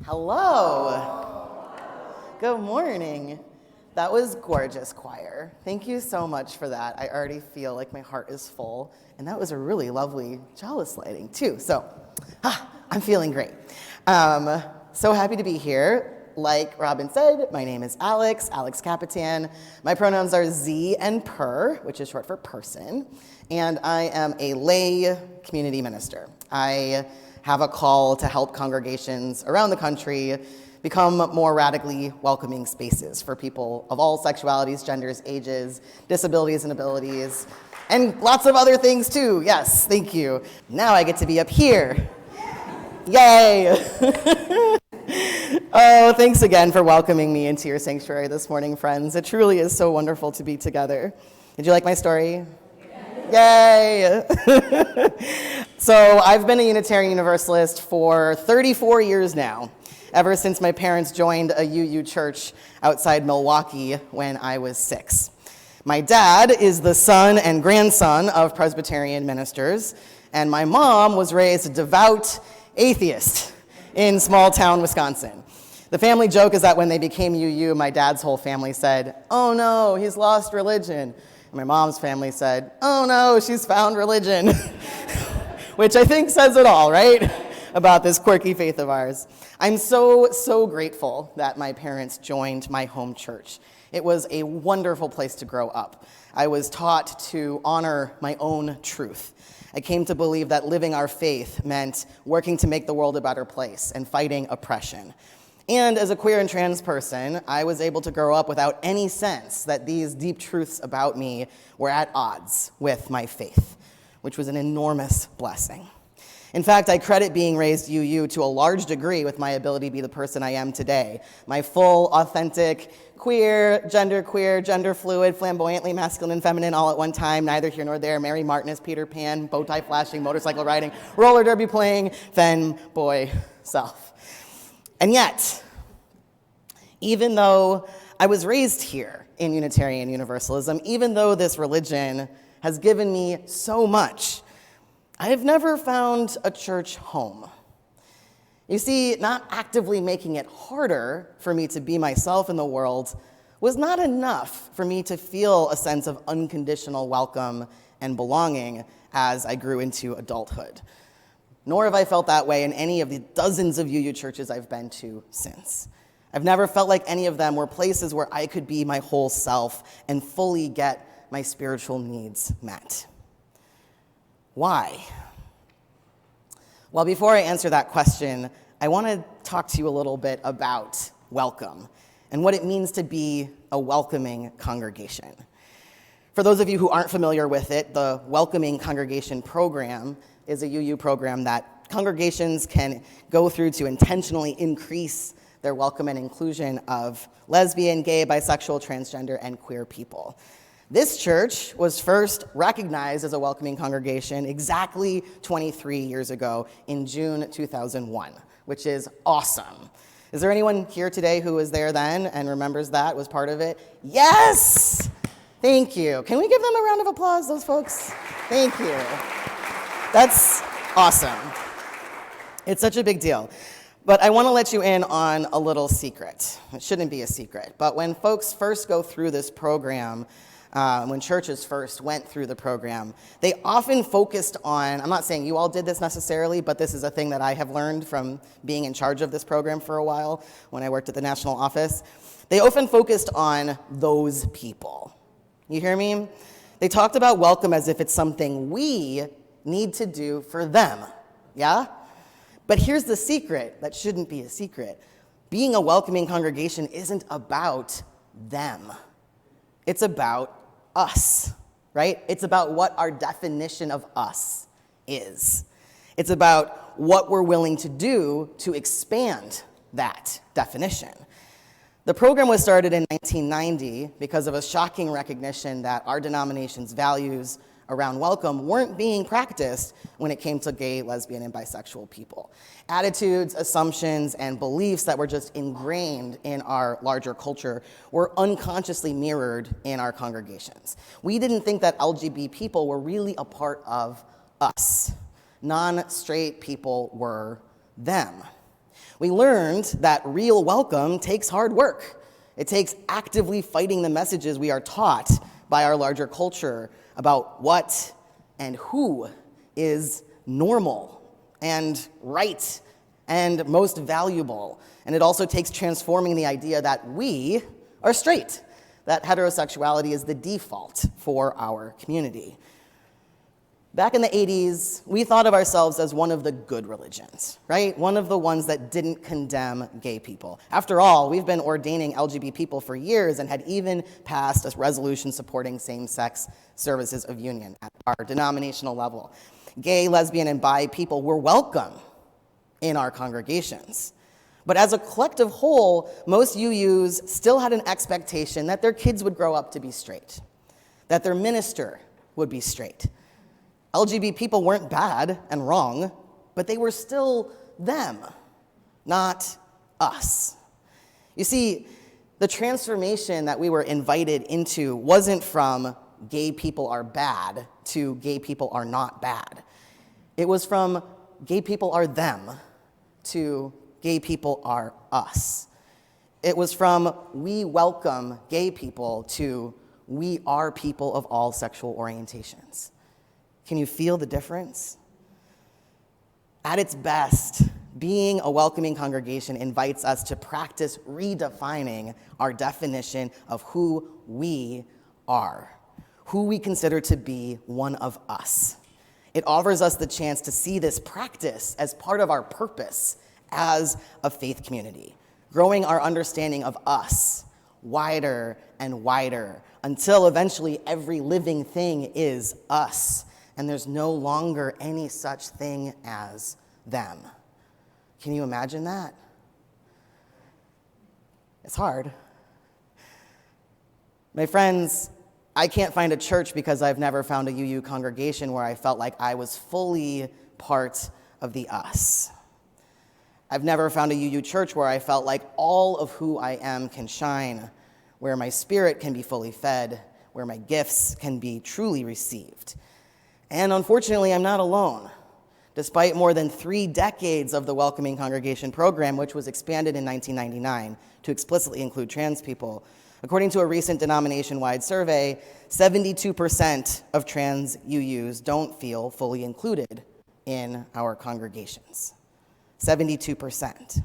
Hello. Good morning. That was gorgeous, choir. Thank you so much for that. I already feel like my heart is full. And that was a really lovely chalice lighting, too. So, I'm feeling great. So happy to be here. Like Robin said, my name is Alex Kapitan. My pronouns are Z and per, which is short for person. And I am a lay community minister. I have a call to help congregations around the country become more radically welcoming spaces for people of all sexualities, genders, ages, disabilities, and abilities, and lots of other things too. Yes, thank you. Now I get to be up here. Yay! Oh, thanks again for welcoming me into your sanctuary this morning, friends. It truly is so wonderful to be together. Did you like my story? Yay! So I've been a Unitarian Universalist for 34 years now, ever since my parents joined a UU church outside Milwaukee when I was 6. My dad is the son and grandson of Presbyterian ministers, and my mom was raised a devout atheist in small town Wisconsin. The family joke is that when they became UU, my dad's whole family said, "Oh no, he's lost religion." And my mom's family said, "Oh no, she's found religion." Which I think says it all, right? About this quirky faith of ours. I'm so grateful that my parents joined my home church. It was a wonderful place to grow up. I was taught to honor my own truth. I came to believe that living our faith meant working to make the world a better place and fighting oppression. And as a queer and trans person, I was able to grow up without any sense that these deep truths about me were at odds with my faith, which was an enormous blessing. In fact, I credit being raised UU to a large degree with my ability to be the person I am today. My full, authentic, queer, gender fluid, flamboyantly masculine and feminine all at one time, neither here nor there, Mary Martinez, Peter Pan, bow tie flashing, motorcycle riding, roller derby playing, fen boy self. And yet, even though I was raised here in Unitarian Universalism, even though this religion has given me so much, I have never found a church home. You see, not actively making it harder for me to be myself in the world was not enough for me to feel a sense of unconditional welcome and belonging as I grew into adulthood. Nor have I felt that way in any of the dozens of UU churches I've been to since. I've never felt like any of them were places where I could be my whole self and fully get my spiritual needs met. Why? Well, before I answer that question, I want to talk to you a little bit about welcome and what it means to be a welcoming congregation. For those of you who aren't familiar with it, the Welcoming Congregation Program is a UU program that congregations can go through to intentionally increase their welcome and inclusion of lesbian, gay, bisexual, transgender, and queer people. This church was first recognized as a welcoming congregation exactly 23 years ago in June 2001, which is awesome. Is there anyone here today who was there then and remembers that, was part of it? Yes! Thank you. Can we give them a round of applause, those folks? Thank you. That's awesome. It's such a big deal. But I want to let you in on a little secret. It shouldn't be a secret, but when folks first go through this program, when churches first went through the program, they often focused on, I'm not saying you all did this necessarily, but this is a thing that I have learned from being in charge of this program for a while when I worked at the national office. They often focused on those people. You hear me? They talked about welcome as if it's something we need to do for them, yeah? But here's the secret that shouldn't be a secret. Being a welcoming congregation isn't about them. It's about us, right? It's about what our definition of us is. It's about what we're willing to do to expand that definition. The program was started in 1990 because of a shocking recognition that our denomination's values around welcome weren't being practiced when it came to gay, lesbian, and bisexual people. Attitudes, assumptions, and beliefs that were just ingrained in our larger culture were unconsciously mirrored in our congregations. We didn't think that LGBT people were really a part of us. Non-straight people were them. We learned that real welcome takes hard work. It takes actively fighting the messages we are taught by our larger culture about what and who is normal and right and most valuable. And it also takes transforming the idea that we are straight, that heterosexuality is the default for our community. Back in the 80s, we thought of ourselves as one of the good religions, right? One of the ones that didn't condemn gay people. After all, we've been ordaining LGBT people for years and had even passed a resolution supporting same-sex services of union at our denominational level. Gay, lesbian, and bi people were welcome in our congregations. But as a collective whole, most UUs still had an expectation that their kids would grow up to be straight, that their minister would be straight. LGBT people weren't bad and wrong, but they were still them, not us. You see, the transformation that we were invited into wasn't from gay people are bad to gay people are not bad. It was from gay people are them to gay people are us. It was from we welcome gay people to we are people of all sexual orientations. Can you feel the difference? At its best, being a welcoming congregation invites us to practice redefining our definition of who we are, who we consider to be one of us. It offers us the chance to see this practice as part of our purpose as a faith community, growing our understanding of us wider and wider until eventually every living thing is us, and there's no longer any such thing as them. Can you imagine that? It's hard. My friends, I can't find a church because I've never found a UU congregation where I felt like I was fully part of the us. I've never found a UU church where I felt like all of who I am can shine, where my spirit can be fully fed, where my gifts can be truly received. And unfortunately, I'm not alone. Despite more than 3 decades of the Welcoming Congregation program, which was expanded in 1999 to explicitly include trans people, according to a recent denomination-wide survey, 72% of trans UUs don't feel fully included in our congregations. 72%.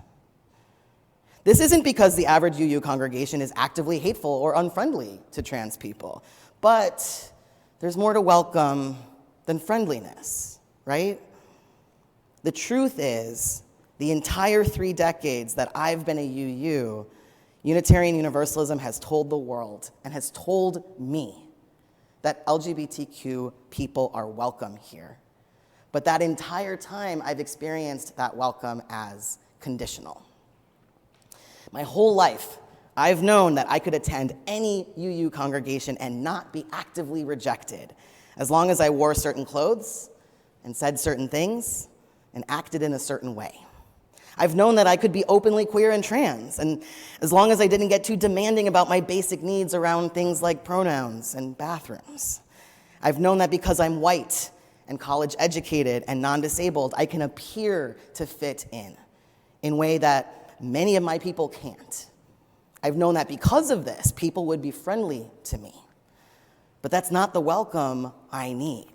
This isn't because the average UU congregation is actively hateful or unfriendly to trans people, but there's more to welcome than friendliness, right? The truth is, the entire 3 decades that I've been a UU, Unitarian Universalism has told the world and has told me that LGBTQ people are welcome here. But that entire time, I've experienced that welcome as conditional. My whole life, I've known that I could attend any UU congregation and not be actively rejected, as long as I wore certain clothes and said certain things and acted in a certain way. I've known that I could be openly queer and trans, and as long as I didn't get too demanding about my basic needs around things like pronouns and bathrooms. I've known that because I'm white and college educated and non-disabled, I can appear to fit in a way that many of my people can't. I've known that because of this, people would be friendly to me. But that's not the welcome I need.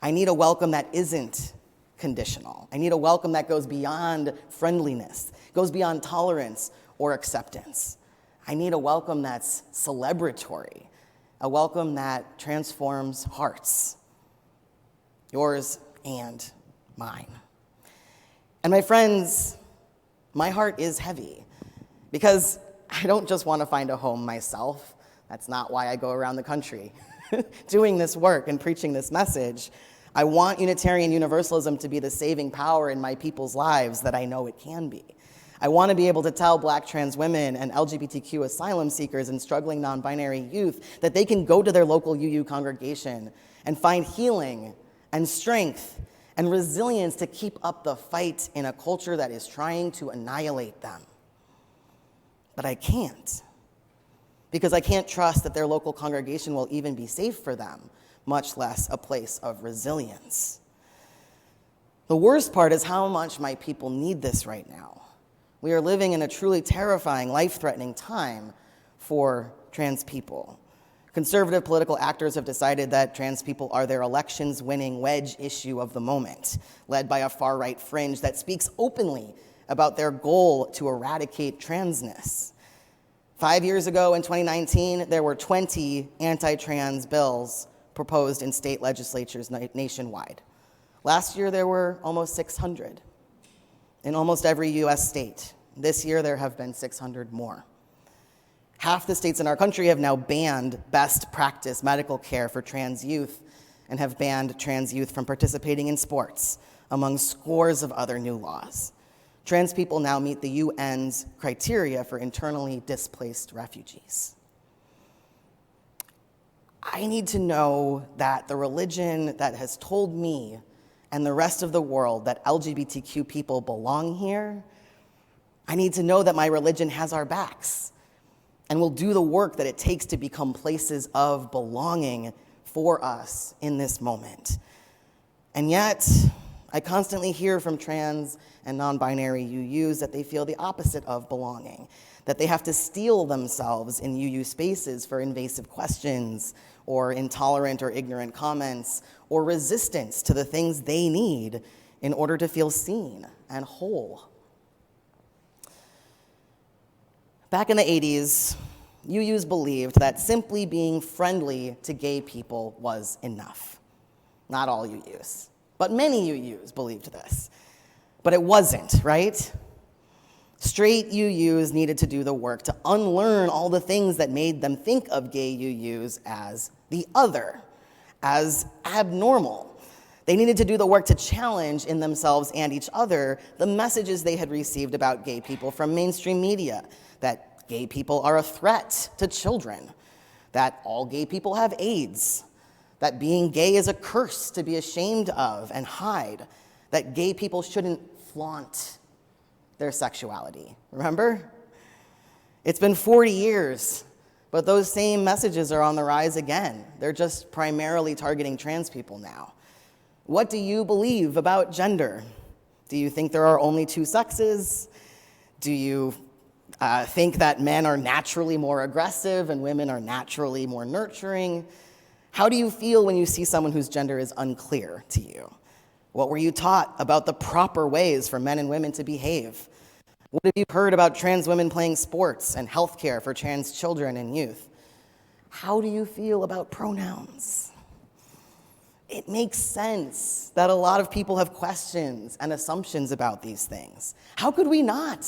I need a welcome that isn't conditional. I need a welcome that goes beyond friendliness, goes beyond tolerance or acceptance. I need a welcome that's celebratory, a welcome that transforms hearts, yours and mine. And my friends, my heart is heavy because I don't just want to find a home myself. That's not why I go around the country doing this work and preaching this message. I want Unitarian Universalism to be the saving power in my people's lives that I know it can be. I want to be able to tell Black trans women and LGBTQ asylum seekers and struggling non-binary youth that they can go to their local UU congregation and find healing and strength and resilience to keep up the fight in a culture that is trying to annihilate them. But I can't, because I can't trust that their local congregation will even be safe for them, much less a place of resilience. The worst part is how much my people need this right now. We are living in a truly terrifying, life-threatening time for trans people. Conservative political actors have decided that trans people are their elections-winning wedge issue of the moment, led by a far-right fringe that speaks openly about their goal to eradicate transness. 5 years ago, in 2019, there were 20 anti-trans bills proposed in state legislatures nationwide. Last year, there were almost 600 in almost every U.S. state. This year, there have been 600 more. Half the states in our country have now banned best practice medical care for trans youth and have banned trans youth from participating in sports, among scores of other new laws. Trans people now meet the UN's criteria for internally displaced refugees. I need to know that the religion that has told me and the rest of the world that LGBTQ people belong here, I need to know that my religion has our backs and will do the work that it takes to become places of belonging for us in this moment. And yet, I constantly hear from trans and non-binary UUs that they feel the opposite of belonging, that they have to steel themselves in UU spaces for invasive questions or intolerant or ignorant comments or resistance to the things they need in order to feel seen and whole. Back in the 80s, UUs believed that simply being friendly to gay people was enough. Not all UUs, but many UUs believed this. But it wasn't, right? Straight UUs needed to do the work to unlearn all the things that made them think of gay UUs as the other, as abnormal. They needed to do the work to challenge in themselves and each other the messages they had received about gay people from mainstream media, that gay people are a threat to children, that all gay people have AIDS, that being gay is a curse to be ashamed of and hide, that gay people shouldn't flaunt their sexuality. Remember? It's been 40 years, but those same messages are on the rise again. They're just primarily targeting trans people now. What do you believe about gender? Do you think there are only two sexes? Do you think that men are naturally more aggressive and women are naturally more nurturing? How do you feel when you see someone whose gender is unclear to you? What were you taught about the proper ways for men and women to behave? What have you heard about trans women playing sports and healthcare for trans children and youth? How do you feel about pronouns? It makes sense that a lot of people have questions and assumptions about these things. How could we not?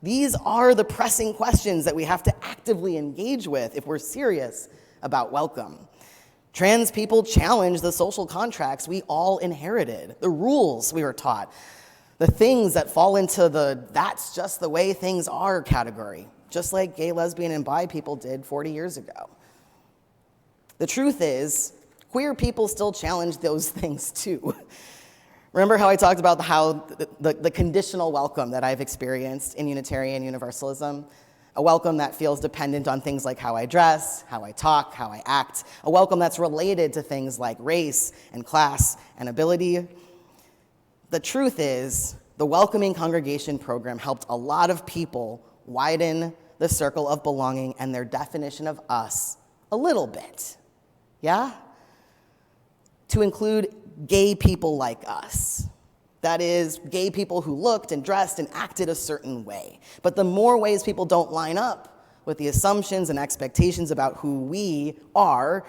These are the pressing questions that we have to actively engage with if we're serious about welcome. Trans people challenge the social contracts we all inherited, the rules we were taught, the things that fall into the "that's just the way things are" category, just like gay, lesbian, and bi people did 40 years ago. The truth is, queer people still challenge those things too. Remember how I talked about how the conditional welcome that I've experienced in Unitarian Universalism? A welcome that feels dependent on things like how I dress, how I talk, how I act. A welcome that's related to things like race and class and ability. The truth is, the Welcoming Congregation program helped a lot of people widen the circle of belonging and their definition of us a little bit. Yeah? To include gay people like us. That is, gay people who looked and dressed and acted a certain way. But the more ways people don't line up with the assumptions and expectations about who we are,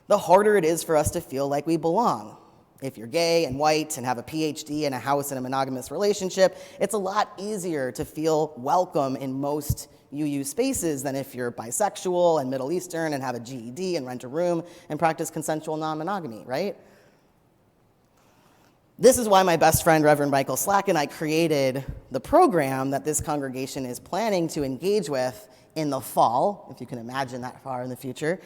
the harder it is for us to feel like we belong. If you're gay and white and have a PhD and a house in a monogamous relationship, it's a lot easier to feel welcome in most UU spaces than if you're bisexual and Middle Eastern and have a GED and rent a room and practice consensual non-monogamy, right? This is why my best friend, Reverend Michael Slack, and I created the program that this congregation is planning to engage with in the fall, if you can imagine that far in the future.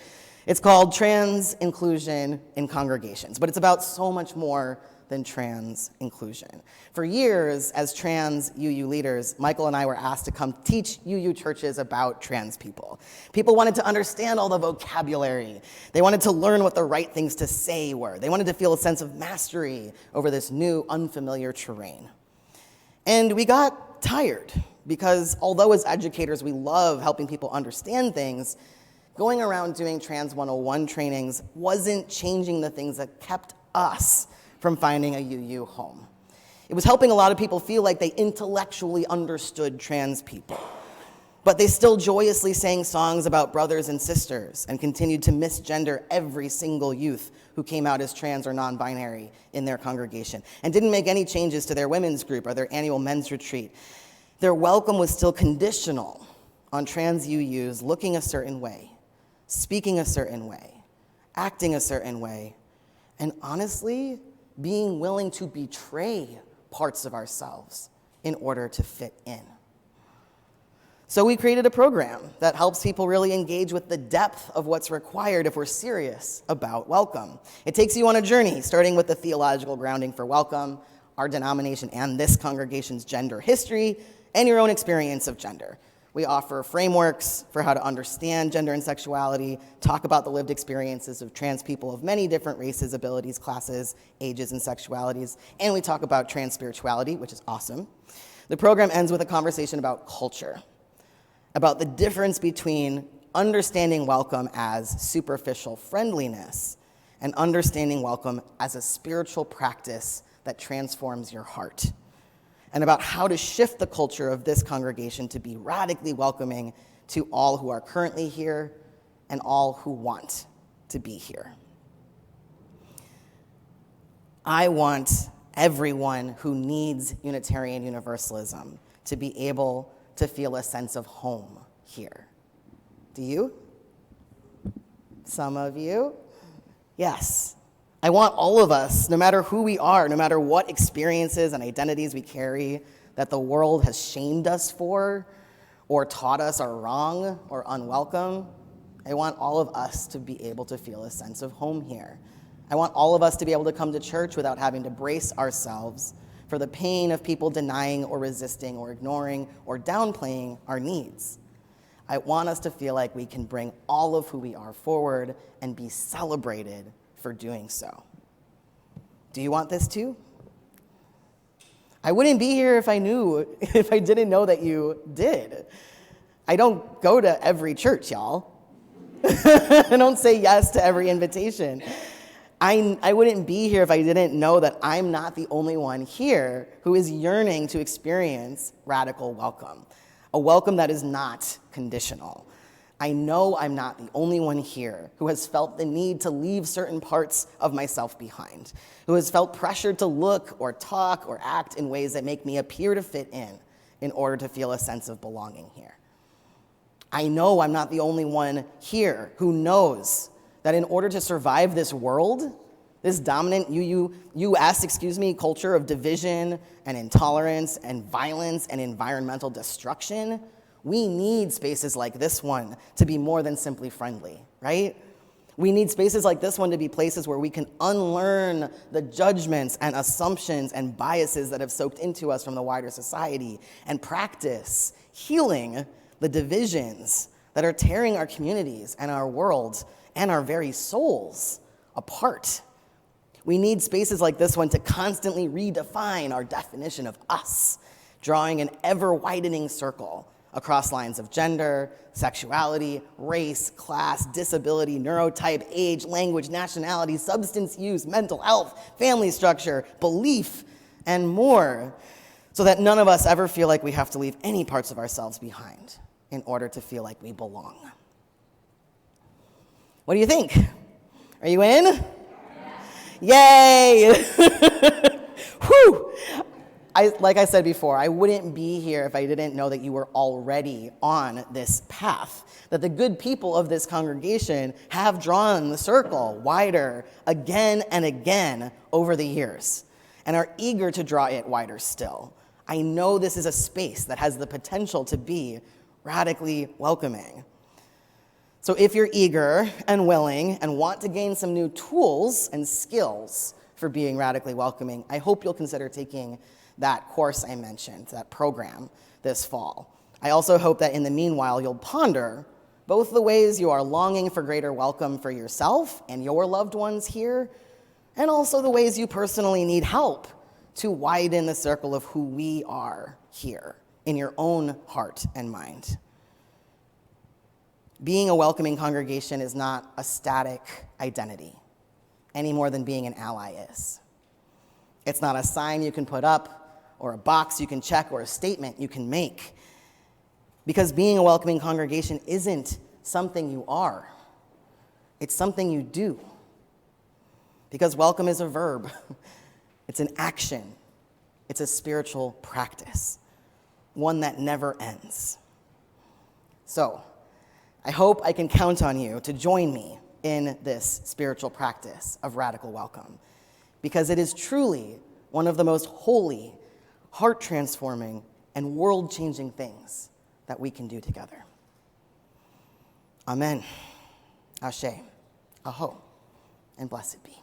It's called Trans Inclusion in Congregations, but it's about so much more than trans inclusion. For years, as trans UU leaders, Michael and I were asked to come teach UU churches about trans people. People wanted to understand all the vocabulary. They wanted to learn what the right things to say were. They wanted to feel a sense of mastery over this new, unfamiliar terrain. And we got tired Because although as educators we love helping people understand things, going around doing Trans 101 trainings wasn't changing the things that kept us from finding a UU home. It was helping a lot of people feel like they intellectually understood trans people. But they still joyously sang songs about brothers and sisters and continued to misgender every single youth who came out as trans or non-binary in their congregation, and didn't make any changes to their women's group or their annual men's retreat. Their welcome was still conditional on trans UUs looking a certain way, speaking a certain way, acting a certain way, and honestly, being willing to betray parts of ourselves in order to fit in. So we created a program that helps people really engage with the depth of what's required if we're serious about welcome. It takes you on a journey, starting with the theological grounding for welcome, our denomination and this congregation's gender history, and your own experience of gender. We offer frameworks for how to understand gender and sexuality, talk about the lived experiences of trans people of many different races, abilities, classes, ages, and sexualities, and we talk about trans spirituality, which is awesome. The program ends with a conversation about culture, about the difference between understanding welcome as superficial friendliness and understanding welcome as a spiritual practice that transforms your heart, and about how to shift the culture of this congregation to be radically welcoming to all who are currently here and all who want to be here. I want everyone who needs Unitarian Universalism to be able to feel a sense of home here. Do you? Some of you? Yes. I want all of us, no matter who we are, no matter what experiences and identities we carry that the world has shamed us for or taught us are wrong or unwelcome, I want all of us to be able to feel a sense of home here. I want all of us to be able to come to church without having to brace ourselves for the pain of people denying or resisting or ignoring or downplaying our needs. I want us to feel like we can bring all of who we are forward and be celebrated for doing so. Do you want this too? I wouldn't be here if I didn't know that you did. I don't go to every church, y'all. I don't say yes to every invitation. I wouldn't be here if I didn't know that I'm not the only one here who is yearning to experience radical welcome, a welcome that is not conditional. I know I'm not the only one here who has felt the need to leave certain parts of myself behind, who has felt pressured to look or talk or act in ways that make me appear to fit in order to feel a sense of belonging here. I know I'm not the only one here who knows that in order to survive this world, this dominant U.S. culture of division and intolerance and violence and environmental destruction, we need spaces like this one to be more than simply friendly, right? We need spaces like this one to be places where we can unlearn the judgments and assumptions and biases that have soaked into us from the wider society and practice healing the divisions that are tearing our communities and our world and our very souls apart. We need spaces like this one to constantly redefine our definition of us, drawing an ever-widening circle across lines of gender, sexuality, race, class, disability, neurotype, age, language, nationality, substance use, mental health, family structure, belief, and more, so that none of us ever feel like we have to leave any parts of ourselves behind in order to feel like we belong. What do you think? Are you in? Yay! Whew! Like I said before, I wouldn't be here if I didn't know that you were already on this path, that the good people of this congregation have drawn the circle wider again and again over the years and are eager to draw it wider still. I know this is a space that has the potential to be radically welcoming. So if you're eager and willing and want to gain some new tools and skills for being radically welcoming, I hope you'll consider taking that course I mentioned, that program, this fall. I also hope that in the meanwhile, you'll ponder both the ways you are longing for greater welcome for yourself and your loved ones here, and also the ways you personally need help to widen the circle of who we are here in your own heart and mind. Being a welcoming congregation is not a static identity, any more than being an ally is. It's not a sign you can put up, or a box you can check, or a statement you can make. Because being a welcoming congregation isn't something you are. It's something you do. Because welcome is a verb. It's an action. It's a spiritual practice, one that never ends. So, I hope I can count on you to join me in this spiritual practice of radical welcome, because it is truly one of the most holy, heart-transforming, and world-changing things that we can do together. Amen. Ashe. Aho. And blessed be.